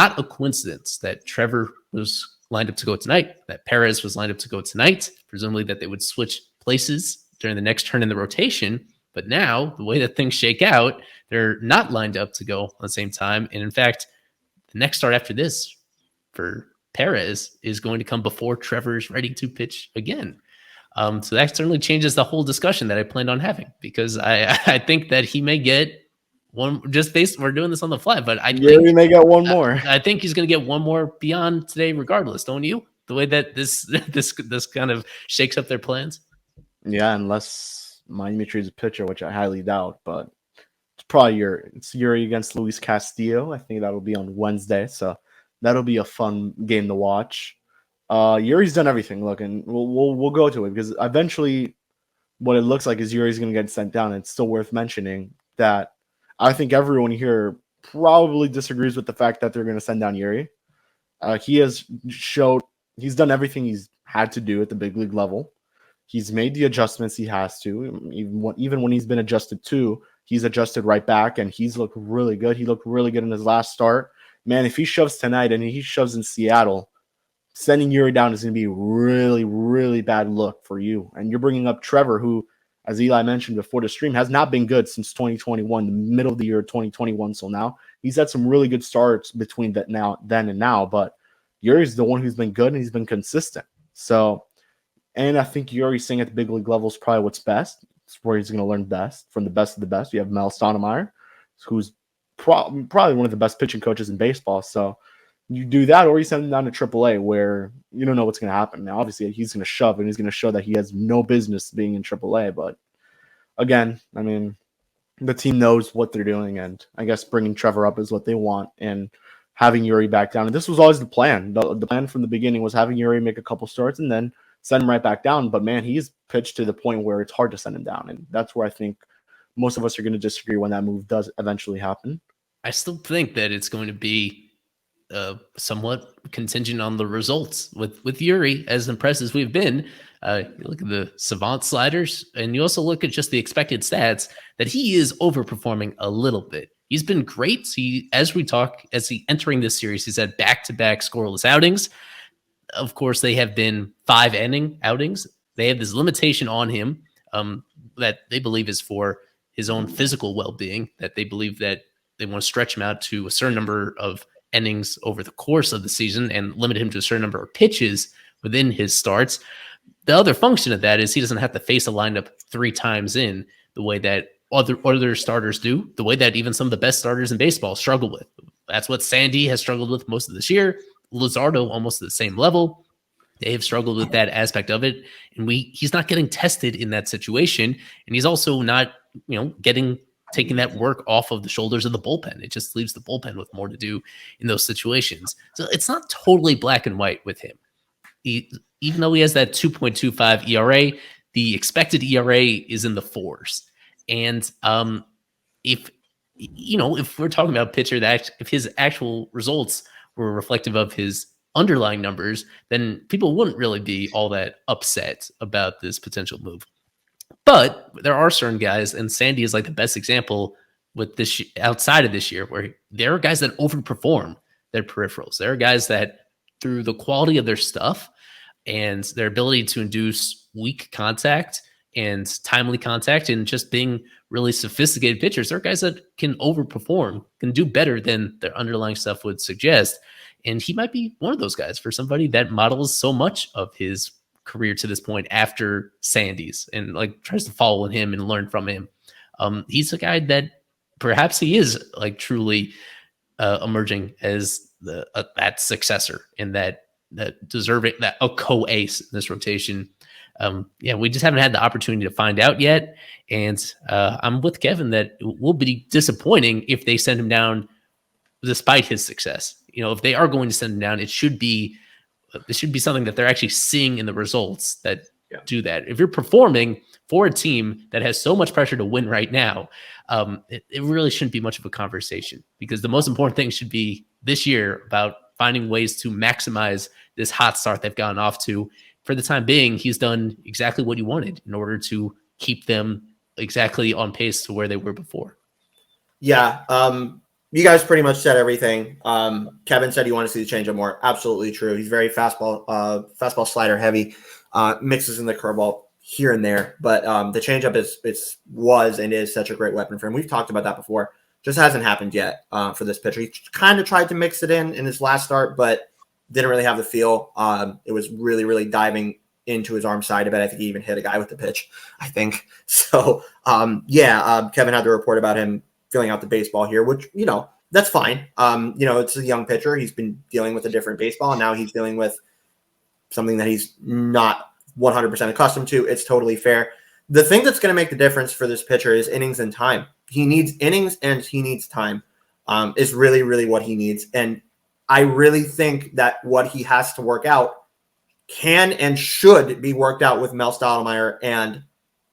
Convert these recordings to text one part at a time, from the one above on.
not a coincidence that Trevor was lined up to go tonight, that Perez was lined up to go tonight, presumably that they would switch places during the next turn in the rotation. But now, the way that things shake out, they're not lined up to go at the same time. And in fact, the next start after this for Perez is going to come before Trevor's ready to pitch again. So that certainly changes the whole discussion that I planned on having, because I think that he may get one, just based, we're doing this on the fly, but I think he may get one more. I think he's going to get one more beyond today, regardless. Don't you? The way that this kind of shakes up their plans. Yeah, unless Miami trades a pitcher, which I highly doubt, but it's probably Eury against Luis Castillo. I think that'll be on Wednesday, so that'll be a fun game to watch. Eury's done everything. Look, and we'll go to it, because eventually, what it looks like is Eury's going to get sent down. It's still worth mentioning that I think everyone here probably disagrees with the fact that they're going to send down Eury. He has showed he's done everything he's had to do at the big league level. He's made the adjustments he has to. Even when he's been adjusted to, he's adjusted right back, and he's looked really good. He looked really good in his last start. Man, if he shoves tonight and he shoves in Seattle, sending Eury down is going to be a really, really bad look for you. And you're bringing up Trevor, who, as Eli mentioned before the stream, has not been good since 2021, the middle of the year 2021. So now he's had some really good starts between then and now, but Eury's the one who's been good, and he's been consistent. So, and I think Eury staying at the big league level is probably what's best. It's where he's going to learn best from the best of the best. You have Mel Stoudemire, who's probably one of the best pitching coaches in baseball. So you do that, or you send him down to AAA, where you don't know what's going to happen. Now, obviously, he's going to shove, and he's going to show that he has no business being in AAA. But again, I mean, the team knows what they're doing, and I guess bringing Trevor up is what they want, and having Eury back down. And this was always the plan. The plan from the beginning was having Eury make a couple starts and then send him right back down. But man, he's pitched to the point where it's hard to send him down, and that's where I think most of us are going to disagree when that move does eventually happen. I still think that it's going to be somewhat contingent on the results. With Eury, as impressed as we've been, you look at the savant sliders, and you also look at just the expected stats, that he is overperforming a little bit. He's been great. As he entering this series, he's had back-to-back scoreless outings. Of course, they have been 5-inning outings. They have this limitation on him that they believe is for his own physical well-being, that they believe that they want to stretch him out to a certain number of innings over the course of the season and limit him to a certain number of pitches within his starts. The other function of that is he doesn't have to face a lineup 3 times in the way that other starters do, the way that even some of the best starters in baseball struggle with. That's what Sandy has struggled with most of this year. Luzardo almost at the same level. They have struggled with that aspect of it. And he's not getting tested in that situation. And he's also not, taking that work off of the shoulders of the bullpen. It just leaves the bullpen with more to do in those situations. So it's not totally black and white with him. Even though he has that 2.25 ERA, the expected ERA is in the 4s. And if we're talking about a pitcher that if his actual results were reflective of his underlying numbers, then people wouldn't really be all that upset about this potential move. But there are certain guys, and Sandy is like the best example with this outside of this year, where there are guys that overperform their peripherals. There are guys that, through the quality of their stuff and their ability to induce weak contact and timely contact and just being really sophisticated pitchers, there are guys that can overperform, can do better than their underlying stuff would suggest. And he might be one of those guys for somebody that models so much of his career to this point after Sandy's and tries to follow him and learn from him. He's a guy that perhaps he is truly emerging as that successor and that deserving, that a co-ace in this rotation. We just haven't had the opportunity to find out yet. And I'm with Kevin that it will be disappointing if they send him down despite his success. If they are going to send him down, it should be something that they're actually seeing in the results that do that. If you're performing for a team that has so much pressure to win right now, it really shouldn't be much of a conversation, because the most important thing should be this year about finding ways to maximize this hot start they've gotten off to. For the time being, he's done exactly what he wanted in order to keep them exactly on pace to where they were before. Yeah. You guys pretty much said everything. Kevin said you want to see the changeup more. Absolutely true. He's very fastball slider heavy, mixes in the curveball here and there. But the changeup was and is such a great weapon for him. We've talked about that before. Just hasn't happened yet for this pitcher. He kind of tried to mix it in his last start, but didn't really have the feel. It was really, really diving into his arm side a bit. I think he even hit a guy with the pitch, I think. So, Kevin had the report about him filling out the baseball here, which, that's fine. It's a young pitcher. He's been dealing with a different baseball, and now he's dealing with something that he's not 100% accustomed to. It's totally fair. The thing that's going to make the difference for this pitcher is innings and time. He needs innings and he needs time is really, really what he needs. And I really think that what he has to work out can and should be worked out with Mel Stottlemyre and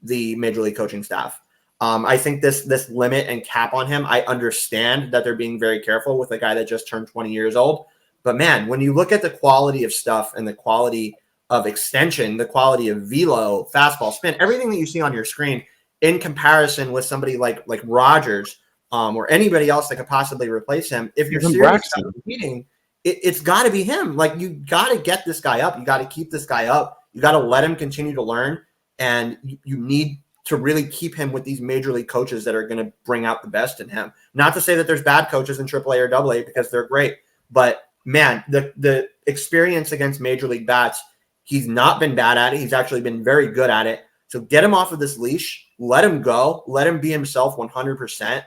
the Major League coaching staff. I think this limit and cap on him, I understand that they're being very careful with a guy that just turned 20 years old. But man, when you look at the quality of stuff and the quality of extension, the quality of velo, fastball, spin, everything that you see on your screen in comparison with somebody like Rogers or anybody else that could possibly replace him, if you're serious about competing, it's got to be him. Like, you got to get this guy up. You got to keep this guy up. You got to let him continue to learn. And you need to really keep him with these major league coaches that are going to bring out the best in him. Not to say that there's bad coaches in AAA or AA, because they're great. But, man, the experience against major league bats, he's not been bad at it. He's actually been very good at it. So get him off of this leash. Let him go. Let him be himself 100%.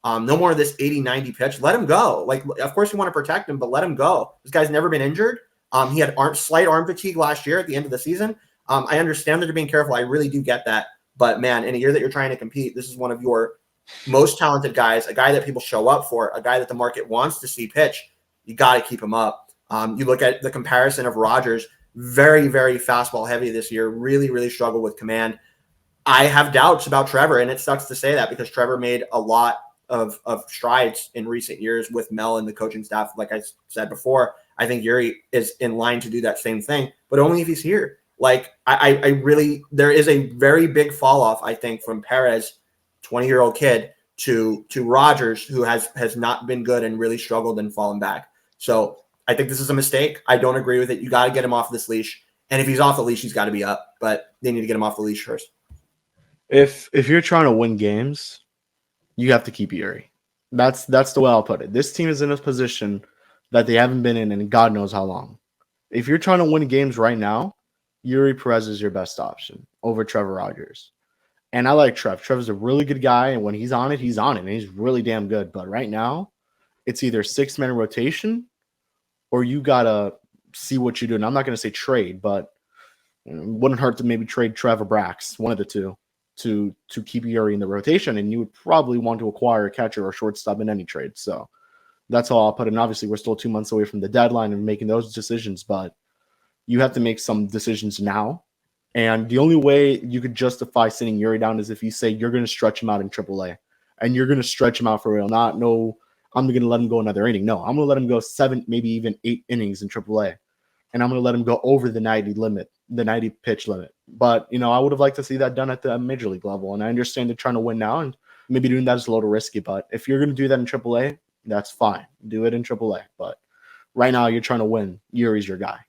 No more of this 80-90 pitch. Let him go. Like, of course you want to protect him, but let him go. This guy's never been injured. He had slight arm fatigue last year at the end of the season. I understand that they're being careful. I really do get that. But, man, in a year that you're trying to compete, this is one of your most talented guys, a guy that people show up for, a guy that the market wants to see pitch. You got to keep him up. You look at the comparison of Rogers, very, very fastball heavy this year, really, really struggled with command. I have doubts about Trevor, and it sucks to say that because Trevor made a lot of strides in recent years with Mel and the coaching staff. Like I said before, I think Eury is in line to do that same thing, but only if he's here. Like, I really, there is a very big fall off, I think, from Pérez, 20-year-old kid, to Rogers, who has not been good and really struggled and fallen back. So I think this is a mistake. I don't agree with it. You got to get him off this leash. And if he's off the leash, he's got to be up, but they need to get him off the leash first. If you're trying to win games, you have to keep Eury. That's the way I'll put it. This team is in a position that they haven't been in God knows how long. If you're trying to win games right now, Eury Pérez is your best option over Trevor Rogers. And I like Trev. Trevor's a really good guy, and when he's on it, and he's really damn good. But right now, it's either 6-man rotation or you got to see what you do. And I'm not going to say trade, but it wouldn't hurt to maybe trade Trevor Brax, one of the two, to keep Eury in the rotation. And you would probably want to acquire a catcher or shortstop in any trade. So that's all I'll put in. Obviously, we're still 2 months away from the deadline and making those decisions, but you have to make some decisions now. And the only way you could justify sitting Eury down is if you say you're going to stretch him out in AAA. And you're going to stretch him out for real. I'm going to let him go another inning. No, I'm going to let him go 7, maybe even 8 innings in AAA. And I'm going to let him go over the 90 limit, the 90 pitch limit. But, I would have liked to see that done at the major league level. And I understand they're trying to win now, and maybe doing that is a little risky. But if you're going to do that in AAA, that's fine. Do it in AAA. But right now, you're trying to win. Eury's your guy.